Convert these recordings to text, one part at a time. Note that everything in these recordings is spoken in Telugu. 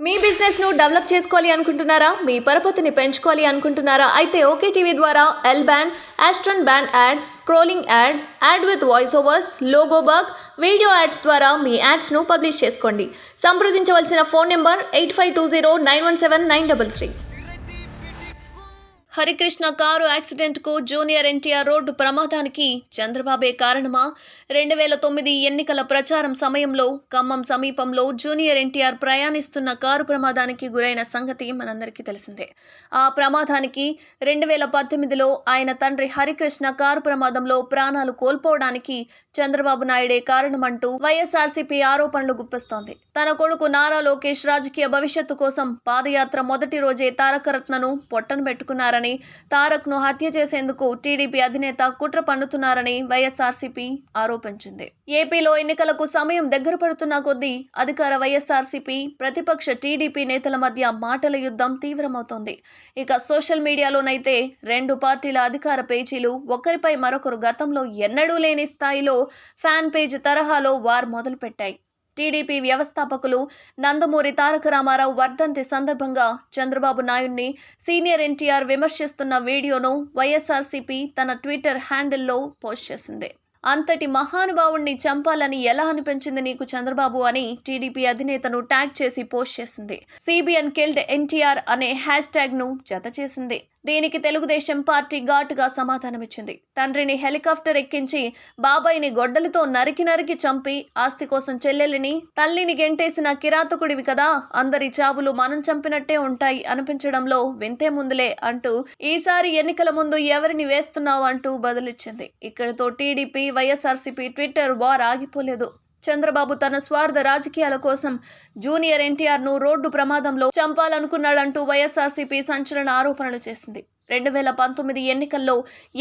మీ బిజినెస్ ను డెవలప్ చేసుకోవాలి అనుకుంటున్నారా? మీ పరపతిని పెంచుకోవాలి అనుకుంటున్నారా? అయితే ఓకే టీవీ ద్వారా L band, Aston band ad, scrolling ad, ad with voice overs, logo bug, video ads ద్వారా మీ యాడ్స్ ను పబ్లిష్ చేసుకోండి. సంప్రదించవలసిన phone number 8520917933. Harikrishna car accident కు జూనియర్ ఎన్టీఆర్ రోడ్డు ప్రమాదానికి చంద్రబాబే కారణమా? 2009 ఎన్నికల ప్రచారం సమయంలో ఖమ్మం సమీపంలో జూనియర్ ఎన్టీఆర్ ప్రయాణిస్తున్న కారు ప్రమాదానికి గురైన సంగతి మనందరికీ తెలిసిందే. ఆ ప్రమాదానికి 2018లో ఆయన తండ్రి హరికృష్ణ కారు ప్రమాదంలో ప్రాణాలు కోల్పోవడానికి చంద్రబాబు నాయుడే కారణమంటూ వైఎస్ఆర్సీపీ ఆరోపణలు గుప్పిస్తోంది. తన కొడుకు నారా లోకేష్ రాజకీయ భవిష్యత్తు కోసం పాదయాత్ర మొదటి రోజే తారకరత్నను పొట్టను పెట్టుకున్నారని, తారక్ను హత్య చేసేందుకు టీడీపీ అధినేత కుట్ర పన్నుతున్నారని వైఎస్ఆర్సీపీ ఆరోపించింది. ఏపీలో ఎన్నికలకు సమయం దగ్గర పడుతున్న కొద్దీ అధికార వైఎస్ఆర్సీపీ, ప్రతిపక్ష టీడీపీ నేతల మధ్య మాటల యుద్ధం తీవ్రమవుతోంది. ఇక సోషల్ మీడియాలోనైతే రెండు పార్టీల అధికార పేజీలు ఒకరిపై మరొకరు గతంలో ఎన్నడూ లేని స్థాయిలో ఫ్యాన్ పేజ్ తరహాలో వార్ మొదలుపెట్టాయి. టీడీపీ వ్యవస్థాపకులు నందమూరి తారక రామారావు వర్ధంతి సందర్భంగా చంద్రబాబు నాయుడిని సీనియర్ ఎన్టీఆర్ విమర్శిస్తున్న వీడియోను వైఎస్ఆర్సీపీ తన ట్విట్టర్ హ్యాండిల్లో పోస్ట్ చేసింది. అంతటి మహానుభావుణ్ణి చంపాలని ఎలా అనిపించింది నీకు చంద్రబాబు అని టీడీపీ అధినేతను ట్యాగ్ చేసి పోస్ట్ చేసింది. సిబిఎన్ కిల్డ్ ఎన్టీఆర్ అనే హ్యాష్ ట్యాగ్ ను జత చేసింది. దీనికి తెలుగుదేశం పార్టీ ఘాటుగా సమాధానమిచ్చింది. తండ్రిని హెలికాప్టర్ ఎక్కించి బాబాయిని గొడ్డలితో నరికి చంపి ఆస్తి కోసం చెల్లెలిని, తల్లిని గెంటేసిన కిరాతకుడివి కదా, అందరి చావులు మనం చంపినట్టే ఉంటాయి అనిపించడంలో వింతే ముందులే అంటూ ఈసారి ఎన్నికల ముందు ఎవరిని వేస్తున్నావు అంటూ బదులిచ్చింది. ఇక్కడితో టీడీపీ వైఎస్ఆర్సీపీ ట్విట్టర్ వార్ ఆగిపోలేదు. చంద్రబాబు తన స్వార్థ రాజకీయాల కోసం జూనియర్ ఎన్టీఆర్ను రోడ్డు ప్రమాదంలో చంపాలనుకున్నాడంటూ వైఎస్ఆర్సీపీ సంచలన ఆరోపణలు చేసింది. 2019 ఎన్నికల్లో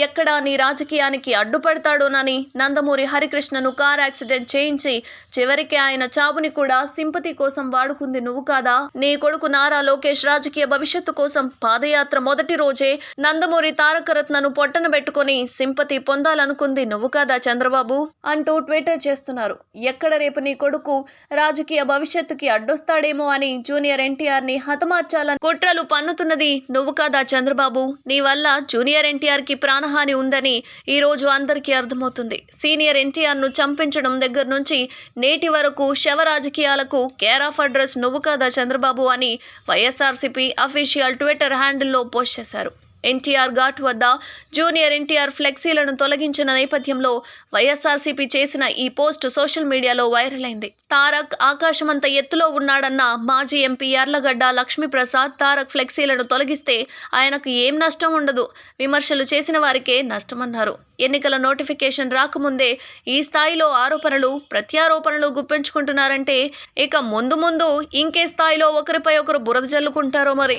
ఎక్కడా నీ రాజకీయానికి అడ్డుపడతాడోనని నందమూరి హరికృష్ణను కార్ యాక్సిడెంట్ చేయించి చివరికి ఆయన చావుని కూడా సింపతి కోసం వాడుకుంది నువ్వు కాదా? నీ కొడుకు నారా లోకేష్ రాజకీయ భవిష్యత్తు కోసం పాదయాత్ర మొదటి రోజే నందమూరి తారకరత్నను పొట్టన పెట్టుకుని సింపతి పొందాలనుకుంది నువ్వు కాదా చంద్రబాబు అంటూ ట్విట్టర్ చేస్తున్నారు. ఎక్కడ రేపు నీ కొడుకు రాజకీయ భవిష్యత్తుకి అడ్డొస్తాడేమో అని జూనియర్ ఎన్టీఆర్ ని హతమార్చాలని కుట్రలు పన్నుతున్నది నువ్వు కాదా చంద్రబాబు? నీ వల్ల జూనియర్ ఎన్టీఆర్ కి ప్రాణహాని ఉందని ఈ రోజు అందరికీ అర్థమవుతుంది. సీనియర్ ఎన్టీఆర్ ను చంపించడం దగ్గర నుంచి నేటి వరకు శవ రాజకీయాలకు కేర్ ఆఫ్ అడ్రస్ నువ్వు కాదా చంద్రబాబు అని వైఎస్ఆర్సీపీ అఫీషియల్ ట్విట్టర్ హ్యాండిల్లో పోస్ట్ చేశారు. ఎన్టీఆర్ ఘాట్ వద్ద జూనియర్ ఎన్టీఆర్ ఫ్లెక్సీలను తొలగించిన నేపథ్యంలో వైఎస్ఆర్సీపీ చేసిన ఈ పోస్ట్ సోషల్ మీడియాలో వైరల్ అయింది. తారక్ ఆకాశమంత ఎత్తులో ఉన్నాడన్న మాజీ ఎంపీ యార్లగడ్డ లక్ష్మీప్రసాద్ తారక్ ఫ్లెక్సీలను తొలగిస్తే ఆయనకు ఏం నష్టం ఉండదు, విమర్శలు చేసిన వారికే నష్టమన్నారు. ఎన్నికల నోటిఫికేషన్ రాకముందే ఈ స్థాయిలో ఆరోపణలు ప్రత్యారోపణలు గుప్పించుకుంటున్నారంటే ఇక ముందు ఇంకే స్థాయిలో ఒకరిపై ఒకరు బురద జల్లుకుంటారో మరి.